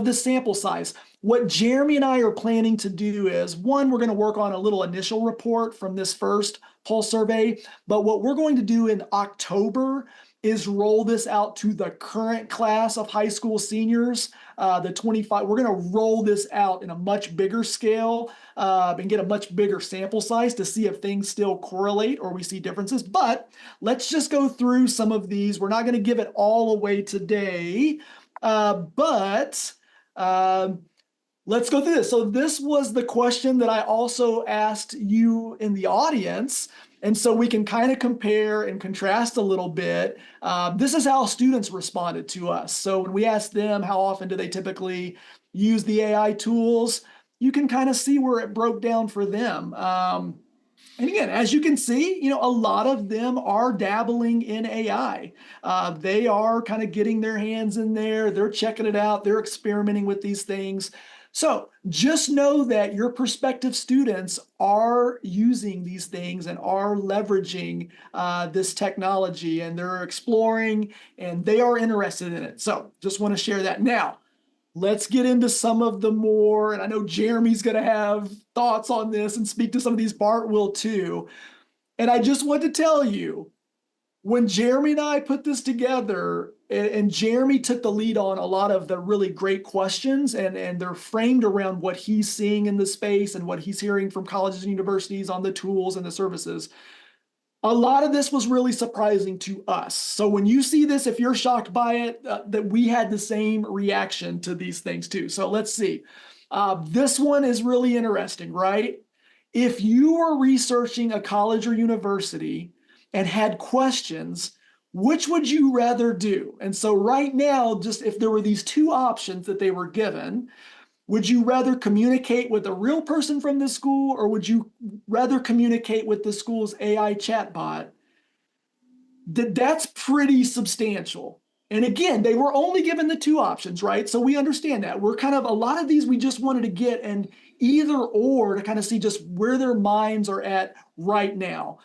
the sample size. What Jeremy and I are planning to do is, one, we're going to work on a little initial report from this first pulse survey. But what we're going to do in October is roll this out to the current class of high school seniors, the 25. We're going to roll this out in a much bigger scale and get a much bigger sample size to see if things still correlate or we see differences. But let's just go through some of these. We're not going to give it all away today, but let's go through this. So this was the question that I also asked you in the audience. And so we can kind of compare and contrast a little bit. This is how students responded to us. So when we asked them how often do they typically use the AI tools, you can kind of see where it broke down for them. And again, as you can see, a lot of them are dabbling in AI. They are kind of getting their hands in there. They're checking it out. They're experimenting with these things. So just know that your prospective students are using these things and are leveraging this technology, and they're exploring and they are interested in it. So just want to share that. Now, let's get into some of the more, and I know Jeremy's going to have thoughts on this and speak to some of these. Bart will too. And I just want to tell you, when Jeremy and I put this together, and Jeremy took the lead on a lot of the really great questions, and they're framed around what he's seeing in the space and what he's hearing from colleges and universities on the tools and the services. A lot of this was really surprising to us. So when you see this, if you're shocked by it, that we had the same reaction to these things too. So let's see. This one is really interesting, right? If you were researching a college or university and had questions, which would you rather do? And so right now, just if there were these two options that they were given, would you rather communicate with a real person from the school, or would you rather communicate with the school's AI chatbot? That's pretty substantial. And again, they were only given the two options, right? So we understand that. We're kind of, a lot of these we just wanted to get an either or to kind of see just where their minds are at right now.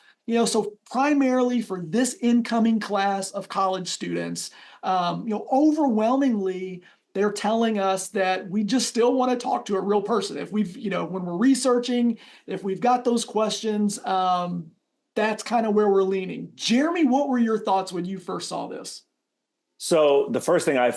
So primarily for this incoming class of college students, overwhelmingly, they're telling us that we just still want to talk to a real person. If we've, when we're researching, if we've got those questions, that's kind of where we're leaning. Jeremy, what were your thoughts when you first saw this? So the first thing I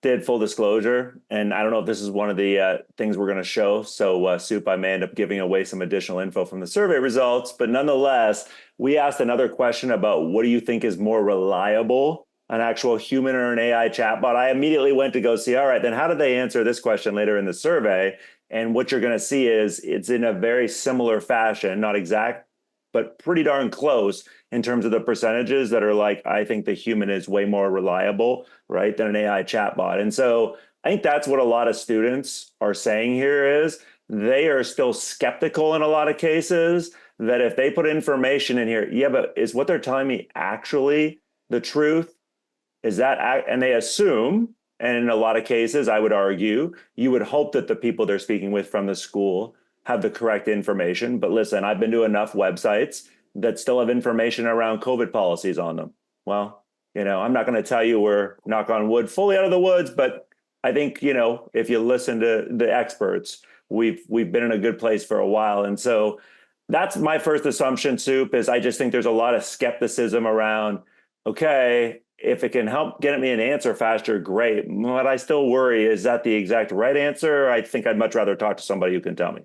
did full disclosure, and I don't know if this is one of the things we're going to show. So Soup, I may end up giving away some additional info from the survey results, but nonetheless, we asked another question about what do you think is more reliable, an actual human or an AI chatbot? I immediately went to go see, all right, then how did they answer this question later in the survey? And what you're going to see is it's in a very similar fashion, not exact, but pretty darn close in terms of the percentages that are like, I think the human is way more reliable, right, than an AI chatbot. And so I think that's what a lot of students are saying here is they are still skeptical in a lot of cases that if they put information in here, yeah, but is what they're telling me actually the truth? Is that, and they assume, and in a lot of cases, I would argue, you would hope that the people they're speaking with from the school have the correct information. But listen, I've been to enough websites that still have information around COVID policies on them. Well, I'm not going to tell you we're, knock on wood, fully out of the woods, but I think, if you listen to the experts, we've been in a good place for a while. And so that's my first assumption, Soup, is I just think there's a lot of skepticism around, okay, if it can help get me an answer faster, great. But I still worry, is that the exact right answer? I think I'd much rather talk to somebody who can tell me.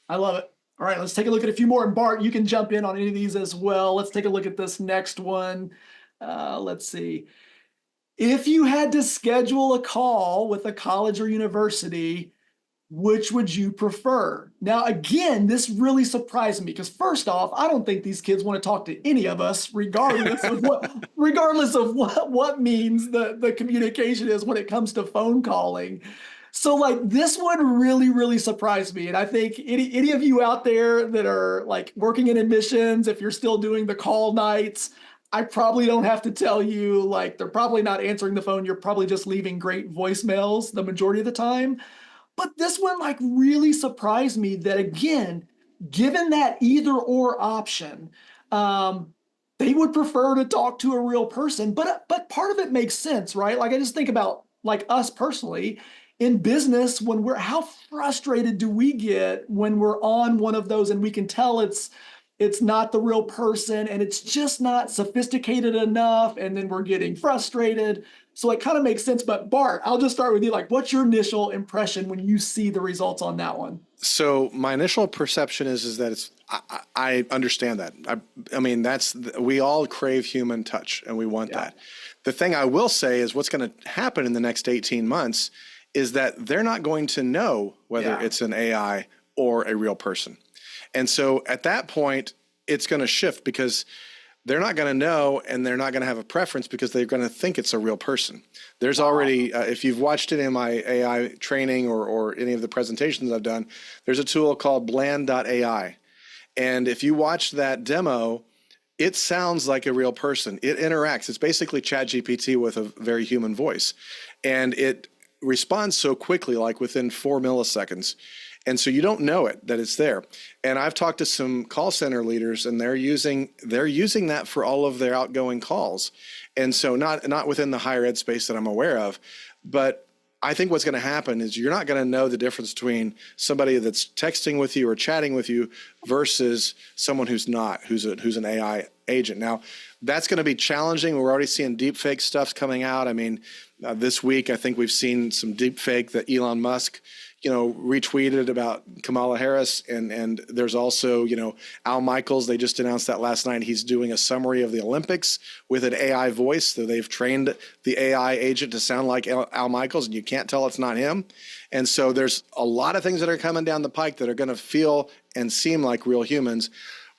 I love it. All right, let's take a look at a few more. And Bart, you can jump in on any of these as well. Let's take a look at this next one. Let's see. If you had to schedule a call with a college or university, which would you prefer? Now, again, this really surprised me because first off, I don't think these kids want to talk to any of us, regardless of what means the communication is when it comes to phone calling. So like this one really, really surprised me. And I think any of you out there that are like working in admissions, if you're still doing the call nights, I probably don't have to tell you, like they're probably not answering the phone. You're probably just leaving great voicemails the majority of the time. But this one like really surprised me that again, given that either or option, they would prefer to talk to a real person. But part of it makes sense, right? Like I just think about like us personally in business when how frustrated do we get when we're on one of those and we can tell it's not the real person and it's just not sophisticated enough and then we're getting frustrated. So it kind of makes sense. But Bart, I'll just start with you. Like, what's your initial impression when you see the results on that one? So my initial perception is that it's, I understand that. I mean, we all crave human touch and we want that. The thing I will say is what's going to happen in the next 18 months is that they're not going to know whether it's an AI or a real person. And so at that point, it's going to shift because they're not going to know and they're not going to have a preference because they're going to think it's a real person. There's already, if you've watched it in my AI training or any of the presentations I've done, there's a tool called bland.ai. And if you watch that demo, it sounds like a real person. It interacts. It's basically ChatGPT with a very human voice. And it responds so quickly, like within 4 milliseconds. And so you don't know it, that it's there. And I've talked to some call center leaders and they're using that for all of their outgoing calls. And so not within the higher ed space that I'm aware of, but I think what's going to happen is you're not going to know the difference between somebody that's texting with you or chatting with you versus someone who's not, who's an AI agent. Now, that's going to be challenging. We're already seeing deep fake stuff coming out. I mean, this week, I think we've seen some deep fake that Elon Musk, retweeted about Kamala Harris. And there's also, Al Michaels, they just announced that last night. He's doing a summary of the Olympics with an AI voice. So they've trained the AI agent to sound like Al Michaels, and you can't tell it's not him. And so there's a lot of things that are coming down the pike that are going to feel and seem like real humans.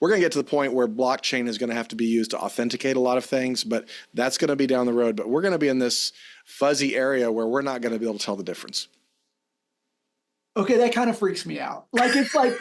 We're going to get to the point where blockchain is going to have to be used to authenticate a lot of things, but that's going to be down the road. But we're going to be in this fuzzy area where we're not going to be able to tell the difference. Okay, that kind of freaks me out. Like, it's like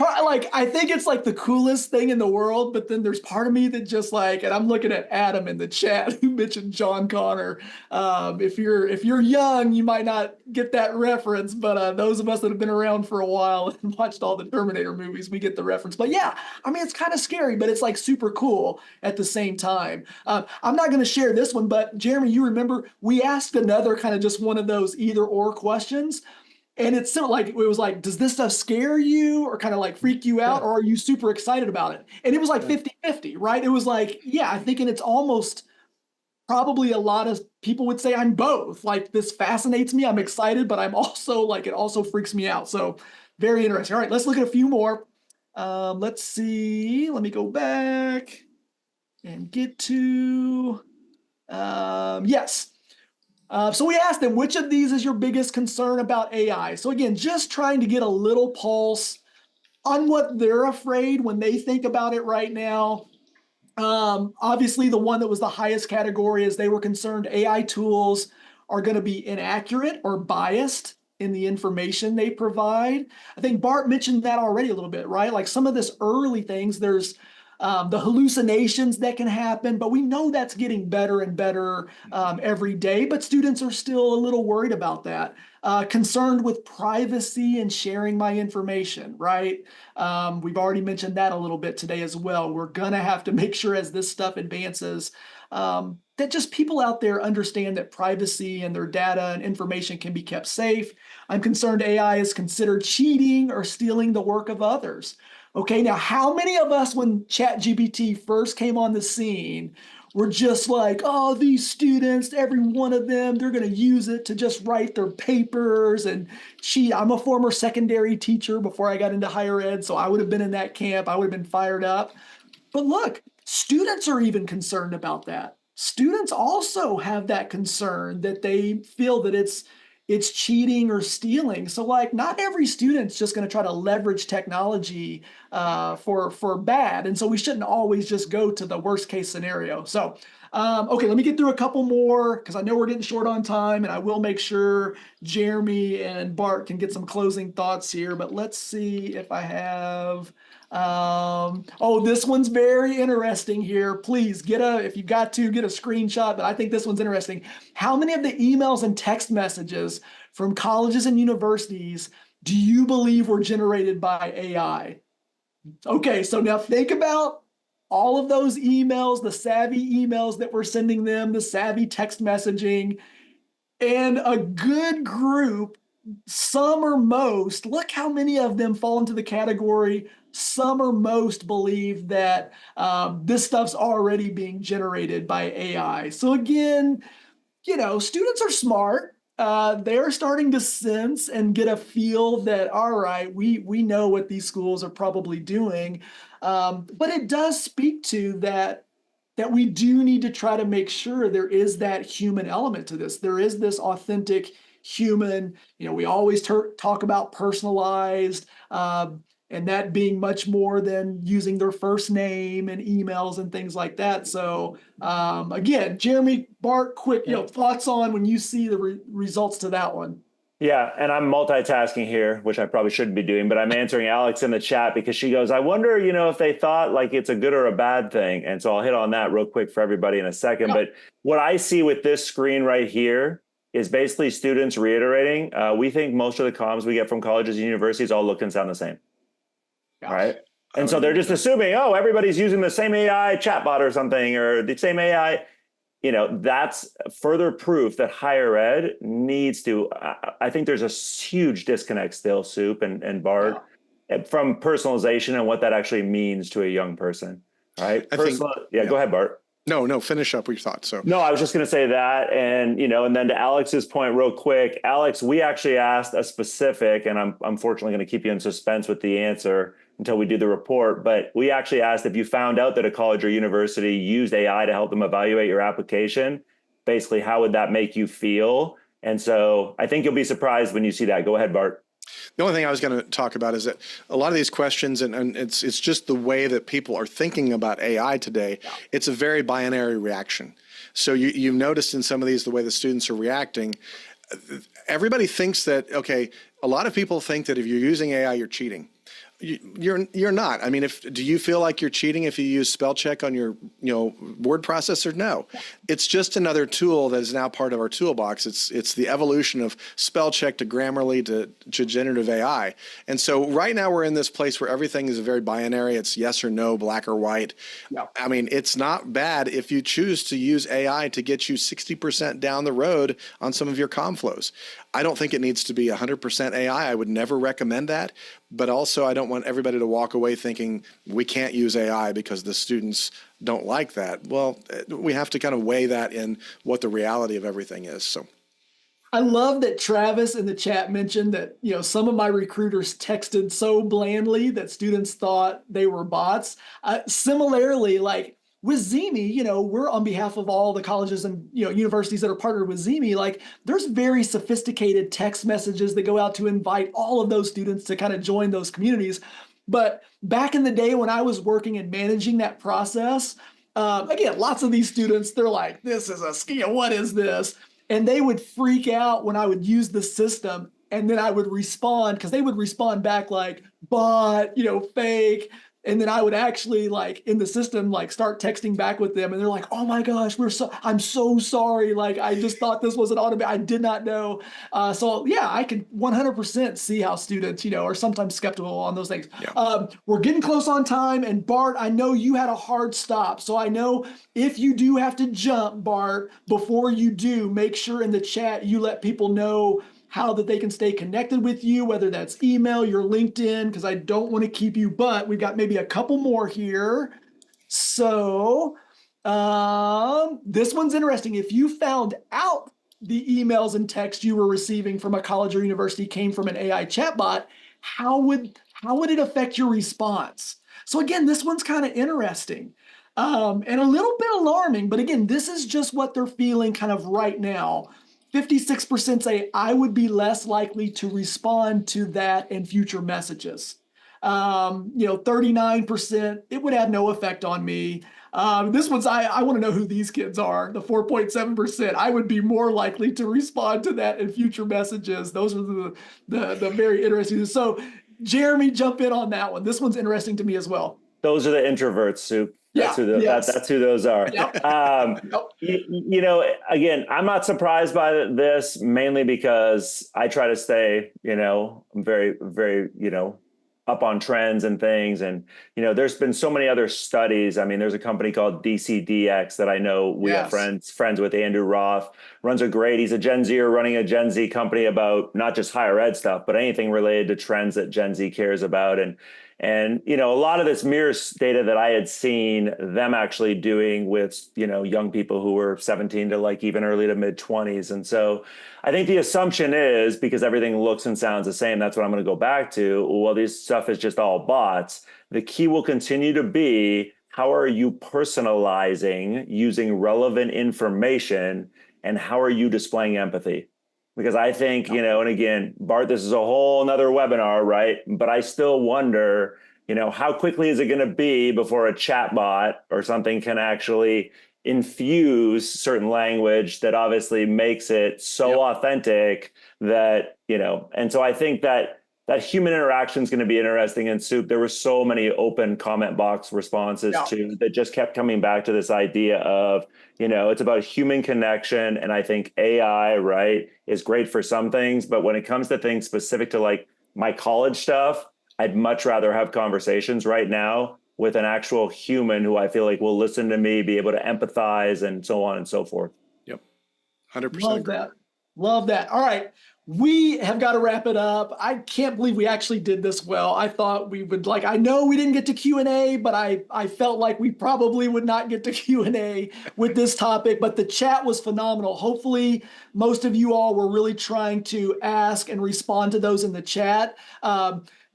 I think it's like the coolest thing in the world, but then there's part of me that just like, and I'm looking at Adam in the chat who mentioned John Connor. If you're young, you might not get that reference, but those of us that have been around for a while and watched all the Terminator movies, we get the reference. But yeah, I mean, it's kind of scary, but it's like super cool at the same time. I'm not going to share this one, but Jeremy, you remember we asked another kind of just one of those either or questions. And it's sort of like, it was like, does this stuff scare you or kind of like freak you out, or are you super excited about it? And it was like 50-50, right? It was like, yeah, I'm thinking it's almost probably a lot of people would say I'm both. Like, this fascinates me, I'm excited, but I'm also like, it also freaks me out. So very interesting. All right, let's look at a few more. Let's see, let me go back and get to, yes. So we asked them, which of these is your biggest concern about AI? So again, just trying to get a little pulse on what they're afraid when they think about it right now. Obviously, the one that was the highest category is they were concerned AI tools are going to be inaccurate or biased in the information they provide. I think Bart mentioned that already a little bit, right? Like some of this early things, there's the hallucinations that can happen, but we know that's getting better and better every day, but students are still a little worried about that. Concerned with privacy and sharing my information, right? We've already mentioned that a little bit today as well. We're gonna have to make sure as this stuff advances that just people out there understand that privacy and their data and information can be kept safe. I'm concerned AI is considered cheating or stealing the work of others. Okay, now how many of us, when ChatGPT first came on the scene, were just like, oh, these students, every one of them, they're going to use it to just write their papers and cheat. I'm a former secondary teacher before I got into higher ed, so I would have been in that camp. I would have been fired up. But look, students are even concerned about that. Students also have that concern that they feel that it's cheating or stealing. So like, not every student's just going to try to leverage technology for bad, and so we shouldn't always just go to the worst case scenario. So okay, let me get through a couple more because I know we're getting short on time, and I will make sure Jeremy and Bart can get some closing thoughts here. But let's see if I have. Oh, this one's very interesting here. Please if you got to, get a screenshot, but I think this one's interesting. How many of the emails and text messages from colleges and universities do you believe were generated by AI? Okay, so now think about all of those emails, the savvy emails that we're sending them, the savvy text messaging, and a good group, some or most, look how many of them fall into the category, some or most believe that this stuff's already being generated by AI. So again, students are smart. They're starting to sense and get a feel that, all right, we know what these schools are probably doing. But it does speak to that we do need to try to make sure there is that human element to this. There is this authentic human, we always talk about personalized, and that being much more than using their first name and emails and things like that. So again, Jeremy, Bart, quick thoughts on when you see the results to that one. Yeah, and I'm multitasking here, which I probably shouldn't be doing, but I'm answering Alex in the chat because she goes, I wonder, if they thought like it's a good or a bad thing. And so I'll hit on that real quick for everybody in a second. But what I see with this screen right here is basically students reiterating, we think most of the comms we get from colleges and universities all look and sound the same. All right. And so they're just assuming, oh, everybody's using the same AI chatbot or something, or the same AI. That's further proof that higher ed needs to, I think there's a huge disconnect still, Soup and Bart, from personalization and what that actually means to a young person. All right. Go ahead, Bart. No, finish up your thoughts. So no, I was just going to say that. And, and then to Alex's point real quick, Alex, we actually asked a specific, and I'm unfortunately going to keep you in suspense with the answer until we do the report. But we actually asked if you found out that a college or university used AI to help them evaluate your application, basically, how would that make you feel? And so I think you'll be surprised when you see that. Go ahead, Bart. The only thing I was going to talk about is that a lot of these questions, and it's just the way that people are thinking about AI today, it's a very binary reaction. So you've noticed in some of these, the way the students are reacting, everybody thinks that, okay, a lot of people think that if you're using AI, you're cheating. You're not. I mean, do you feel like you're cheating if you use spell check on your word processor? No, it's just another tool that is now part of our toolbox. It's the evolution of spell check to Grammarly to generative AI. And so right now we're in this place where everything is very binary. It's yes or no, black or white. Yeah. I mean, it's not bad if you choose to use AI to get you 60% down the road on some of your comm flows. I don't think it needs to be 100% AI. I would never recommend that. But also, I don't want everybody to walk away thinking we can't use AI because the students don't like that. Well, we have to kind of weigh that in what the reality of everything is. So I love that Travis in the chat mentioned that, some of my recruiters texted so blandly that students thought they were bots. Similarly, like with ZeeMee, we're on behalf of all the colleges and, universities that are partnered with ZeeMee. Like there's very sophisticated text messages that go out to invite all of those students to kind of join those communities. But back in the day when I was working and managing that process, again, lots of these students, they're like, this is a scam. What is this? And they would freak out when I would use the system, and then I would respond because they would respond back like bot, fake. And then I would actually like in the system, like start texting back with them. And they're like, oh my gosh, I'm so sorry. Like, I just thought this was an automatic. I did not know. So yeah, I can 100% see how students, are sometimes skeptical on those things. Yeah. We're getting close on time. And Bart, I know you had a hard stop. So I know if you do have to jump, Bart, before you do, make sure in the chat you let people know how that they can stay connected with you, whether that's email, your LinkedIn, because I don't want to keep you, but we've got maybe a couple more here. So this one's interesting. If you found out the emails and texts you were receiving from a college or university came from an AI chatbot, how would it affect your response? So again, this one's kind of interesting and a little bit alarming, but again, this is just what they're feeling kind of right now. 56% say I would be less likely to respond to that in future messages. 39%, it would have no effect on me. This one's, I want to know who these kids are. The 4.7%, I would be more likely to respond to that in future messages. Those are the very interesting. So Jeremy, jump in on that one. This one's interesting to me as well. Those are the introverts, Soup. That's Yes. who those are. Yep. Again, I'm not surprised by this, mainly because I try to stay, I'm very, very, up on trends and things. And, there's been so many other studies. I mean, there's a company called DCDX that I know we have friends with. Andrew Roth he's a Gen Zer running a Gen Z company about not just higher ed stuff, but anything related to trends that Gen Z cares about. And, a lot of this mirrors data that I had seen them actually doing with, young people who were 17 to like even early to mid 20s. And so I think the assumption is because everything looks and sounds the same, that's what I'm going to go back to. Well, this stuff is just all bots. The key will continue to be, how are you personalizing using relevant information, and how are you displaying empathy? Because I think, and again, Bart, this is a whole nother webinar, right? But I still wonder, how quickly is it going to be before a chatbot or something can actually infuse certain language that obviously makes it so authentic that, and so I think that human interaction is going to be interesting. And Soup, there were so many open comment box responses too that just kept coming back to this idea of, it's about human connection. And I think AI, right, is great for some things. But when it comes to things specific to like my college stuff, I'd much rather have conversations right now with an actual human who I feel like will listen to me, be able to empathize, and so on and so forth. Yep. 100%. Love that. Love that. All right. We have got to wrap it up. I can't believe we actually did this well. I thought we would I know we didn't get to Q&A, but I felt like we probably would not get to Q&A with this topic, but the chat was phenomenal. Hopefully most of you all were really trying to ask and respond to those in the chat.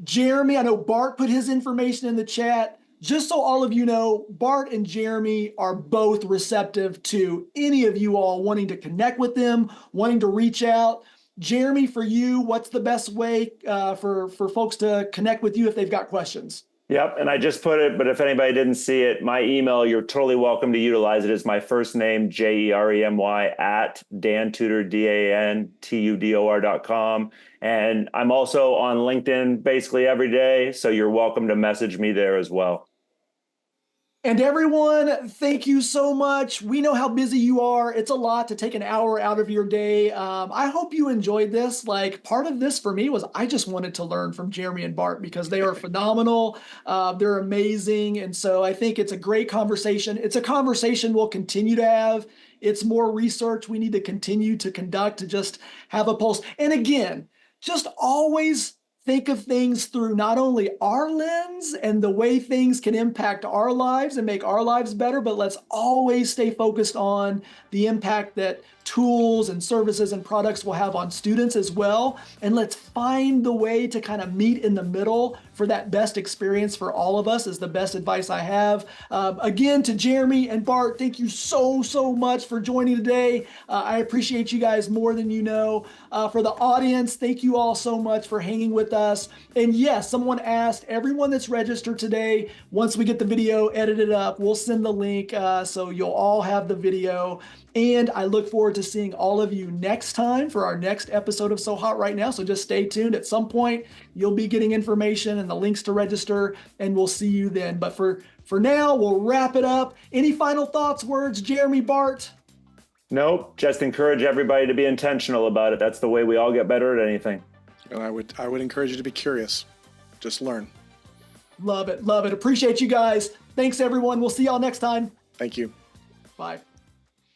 Jeremy, I know Bart put his information in the chat. Just so all of you know, Bart and Jeremy are both receptive to any of you all wanting to connect with them, wanting to reach out. Jeremy, for you, what's the best way for folks to connect with you if they've got questions? Yep. And I just put it, but if anybody didn't see it, my email, you're totally welcome to utilize it. Is my first name, JEREMY at DanTudor, DANTUDOR.com. And I'm also on LinkedIn basically every day. So you're welcome to message me there as well. And everyone, thank you so much. We know how busy you are. It's a lot to take an hour out of your day. I hope you enjoyed this. Like, part of this for me was I just wanted to learn from Jeremy and Bart because they are phenomenal. They're amazing. And so I think it's a great conversation. It's a conversation we'll continue to have. It's more research we need to continue to conduct to just have a pulse. And again, just always think of things through not only our lens and the way things can impact our lives and make our lives better, but let's always stay focused on the impact that tools and services and products will have on students as well. And let's find the way to kind of meet in the middle for that best experience for all of us is the best advice I have. Again, to Jeremy and Bart, thank you so much for joining today. I appreciate you guys more than you know. For the audience, thank you all so much for hanging with us. And yes, someone asked, everyone that's registered today, once we get the video edited up, we'll send the link so you'll all have the video. And I look forward to seeing all of you next time for our next episode of So Hot Right Now. So just stay tuned. At some point, you'll be getting information and the links to register, and we'll see you then. But for now, we'll wrap it up. Any final thoughts, words, Jeremy, Bart? Nope. Just encourage everybody to be intentional about it. That's the way we all get better at anything. And I would encourage you to be curious. Just learn. Love it. Love it. Appreciate you guys. Thanks, everyone. We'll see y'all next time. Thank you. Bye.